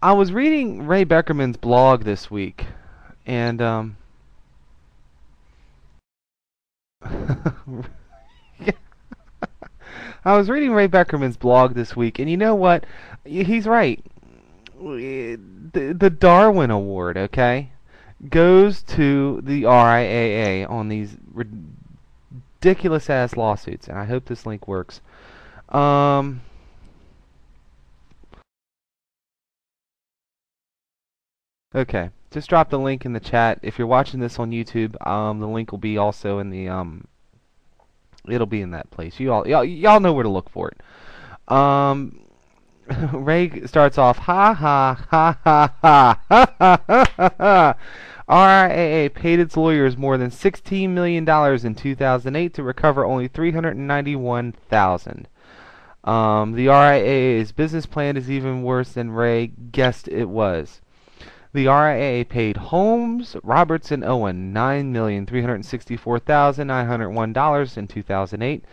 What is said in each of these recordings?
I was reading Ray Beckerman's blog this week, and I was reading Ray Beckerman's blog this week, and you know what? He's right. The Darwin Award, okay, goes to the RIAA on these ridiculous ass lawsuits, and I hope this link works. Um, okay, just drop the link in the chat. If you're watching this on YouTube, the link will be also in the it'll be in that place. Y'all know where to look for it. Ray starts off, ha ha ha ha ha ha ha ha ha. RIAA paid its lawyers more than $16 million in 2008 to recover only $391,000. The RIAA's business plan is even worse than Ray guessed it was. The RIAA paid Holmes, Roberts, and Owen $9,364,901 in 2008,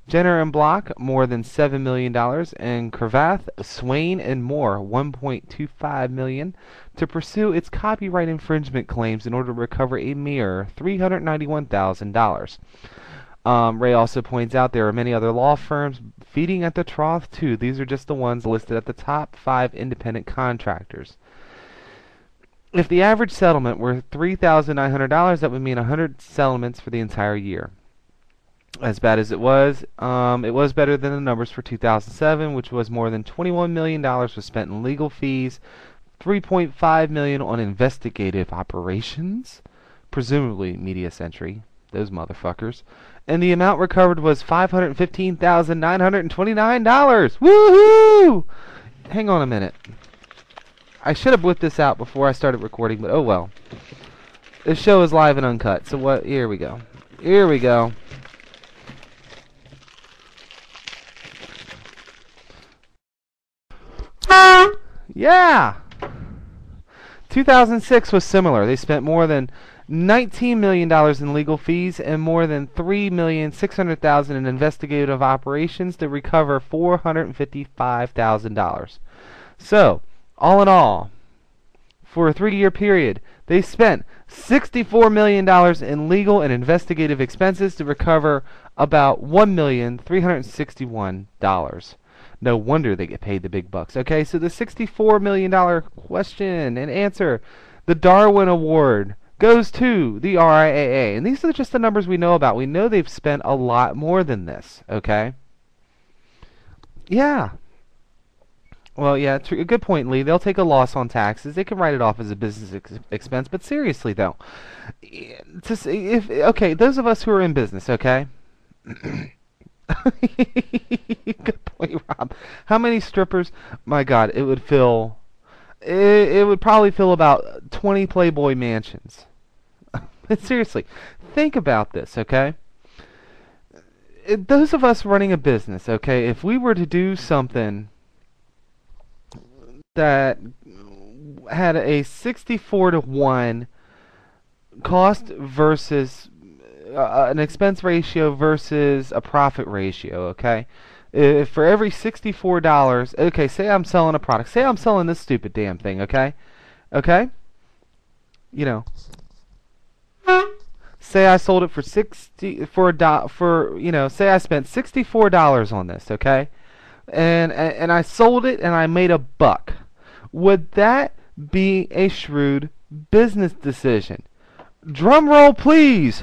Jenner and Block more than $7 million, and Cravath, Swain, and Moore $1.25 million to pursue its copyright infringement claims in order to recover a mere $391,000. Ray also points out there are many other law firms feeding at the trough too. These are just the ones listed at the top 5 independent contractors. If the average settlement were $3,900, that would mean 100 settlements for the entire year. As bad as it was better than the numbers for 2007, which was more than $21 million was spent in legal fees, $3.5 million on investigative operations, presumably Media Century, those motherfuckers, and the amount recovered was $515,929. Woohoo! Hang on a minute. I should have whipped this out before I started recording, but oh well. This show is live and uncut, so what? Here we go. Here we go. Yeah! 2006 was similar. They spent more than $19 million in legal fees and more than $3,600,000 in investigative operations to recover $455,000. So, all in all, for a 3-year period, they spent $64 million in legal and investigative expenses to recover about $1,361,000. No wonder they get paid the big bucks. Okay, so the $64 million question and answer, the Darwin Award, goes to the RIAA. And these are just the numbers we know about. We know they've spent a lot more than this, okay? Yeah. Well, yeah, a good point, Lee. They'll take a loss on taxes. They can write it off as a business expense. But seriously, though, okay, those of us who are in business, okay? Good point, Rob. How many strippers? My God, it would fill. It would probably fill about 20 Playboy mansions. But seriously, think about this, okay? Those of us running a business, okay, if we were to do something that had a 64-to-1 cost versus an expense ratio versus a profit ratio, okay? If for every $64, okay, say I'm selling a product. Say I'm selling this stupid damn thing, okay? Okay? You know, say I sold it for say I spent $64 on this, okay? And I sold it and I made a buck. Would that be a shrewd business decision? Drum roll, please.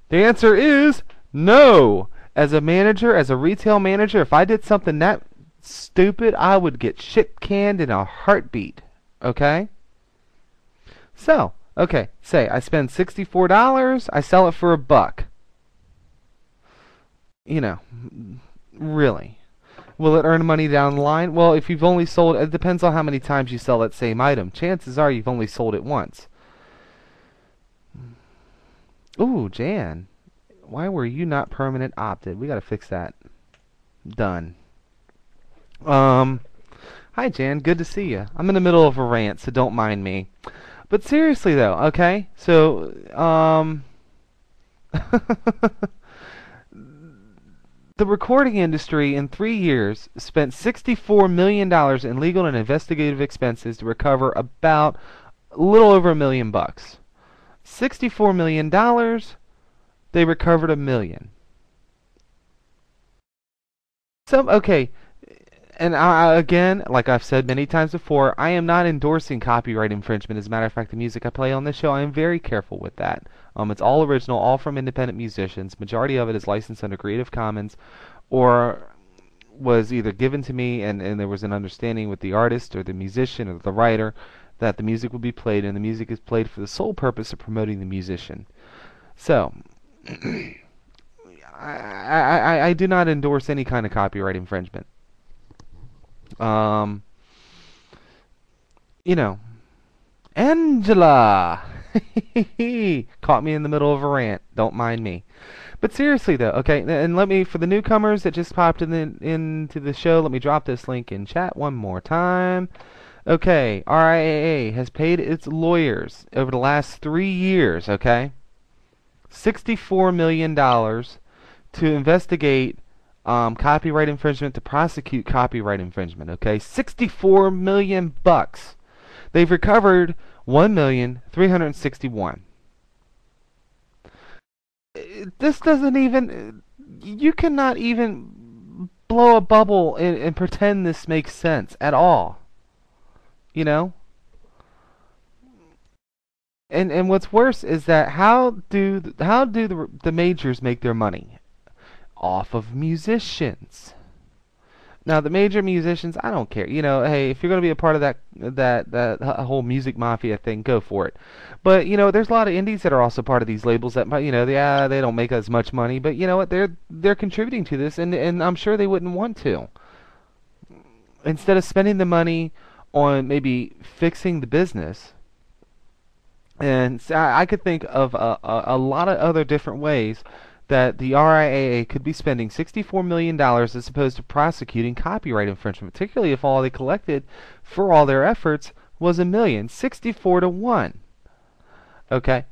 The answer is no. As a manager, as a retail manager, if I did something that stupid, I would get shit canned in a heartbeat. Okay? So, okay, say I spend $64, I sell it for a buck. You know, really. Will it earn money down the line? Well, if you've only sold, it depends on how many times you sell that same item. Chances are you've only sold it once. Ooh, Jan. Why were you not permanent opted? We gotta fix that. Done. Hi Jan, good to see you. I'm in the middle of a rant, so don't mind me. But seriously though, okay? So, The recording industry in 3 years spent $64 million in legal and investigative expenses to recover about a little over $1 million. $64 million, they recovered $1 million. So, okay, and again, like I've said many times before, I am not endorsing copyright infringement. As a matter of fact, the music I play on this show, I am very careful with that. It's all original, all from independent musicians. Majority of it is licensed under Creative Commons, or was either given to me and there was an understanding with the artist or the musician or the writer that the music will be played, and the music is played for the sole purpose of promoting the musician. So, I do not endorse any kind of copyright infringement. You know, Angela caught me in the middle of a rant. Don't mind me. But seriously though, okay, and let me, for the newcomers that just popped into the show, let me drop this link in chat one more time. Okay, RIAA has paid its lawyers over the last 3 years, okay, $64 million to investigate copyright infringement, to prosecute copyright infringement, okay? $64 million bucks. They've recovered $1,361,000. This doesn't even, you cannot even blow a bubble and pretend this makes sense at all. You know? And what's worse is that how do the majors make their money? Off of musicians. Now the major musicians, I don't care. You know, hey, if you're going to be a part of that whole music mafia thing, go for it. But you know, there's a lot of indies that are also part of these labels that, you know, they don't make as much money, but you know what, they're contributing to this, and I'm sure they wouldn't want to. Instead of spending the money on maybe fixing the business, and I could think of a lot of other different ways that the RIAA could be spending $64 million as opposed to prosecuting copyright infringement, particularly if all they collected for all their efforts was $1 million, 64 to 1. Okay,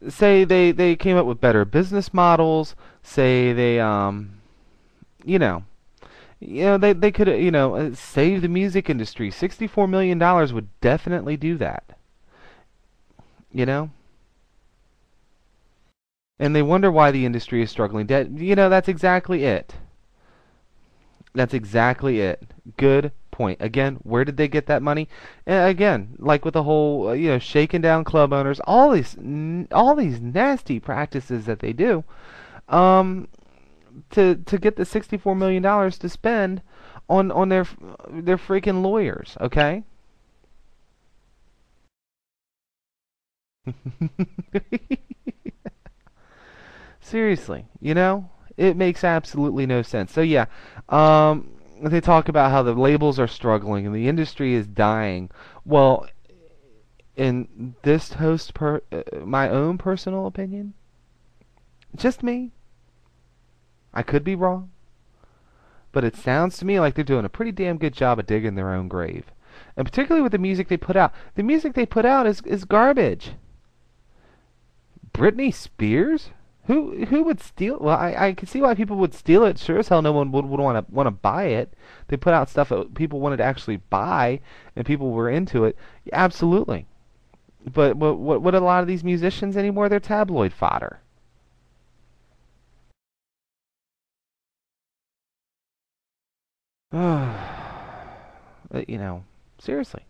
say they came up with better business models. Say they they could save the music industry. $64 million would definitely do that. You know. And they wonder why the industry is struggling. You know, that's exactly it. That's exactly it. Good point. Again, where did they get that money? Again, like with the whole, shaking down club owners, all these nasty practices that they do, to get the $64 million to spend on their freaking lawyers. Okay. Seriously, it makes absolutely no sense. So yeah, they talk about how the labels are struggling and the industry is dying. Well, in this my own personal opinion, just me, I could be wrong, but it sounds to me like they're doing a pretty damn good job of digging their own grave. And particularly with the music they put out. The music they put out is garbage. Britney Spears? Who would steal? Well, I can see why people would steal it. Sure as hell, no one would want to buy it. They put out stuff that people wanted to actually buy, and people were into it. Yeah, absolutely. But what a lot of these musicians anymore? They're tabloid fodder. Seriously.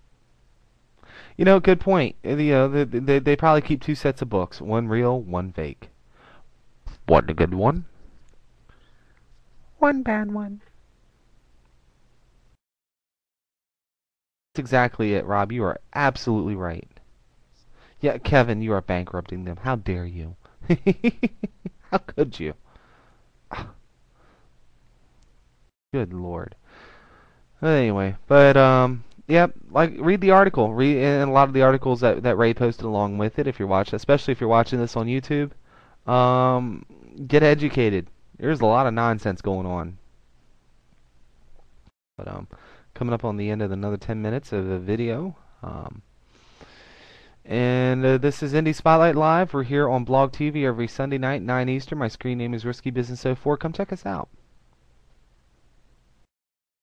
Good point. They probably keep 2 sets of books, one real, one fake. One good one, one bad one. That's exactly it, Rob. You are absolutely right. Yeah, Kevin, you are bankrupting them. How dare you? How could you? Good Lord. Anyway, but yep, read the article. And a lot of the articles that Ray posted along with it, if you're watching, especially if you're watching this on YouTube. Get educated. There's a lot of nonsense going on. But coming up on the end of another 10 minutes of the video. And this is Indie Spotlight Live. We're here on Blog TV every Sunday night, 9 Eastern. My screen name is Risky Business 04. Come check us out.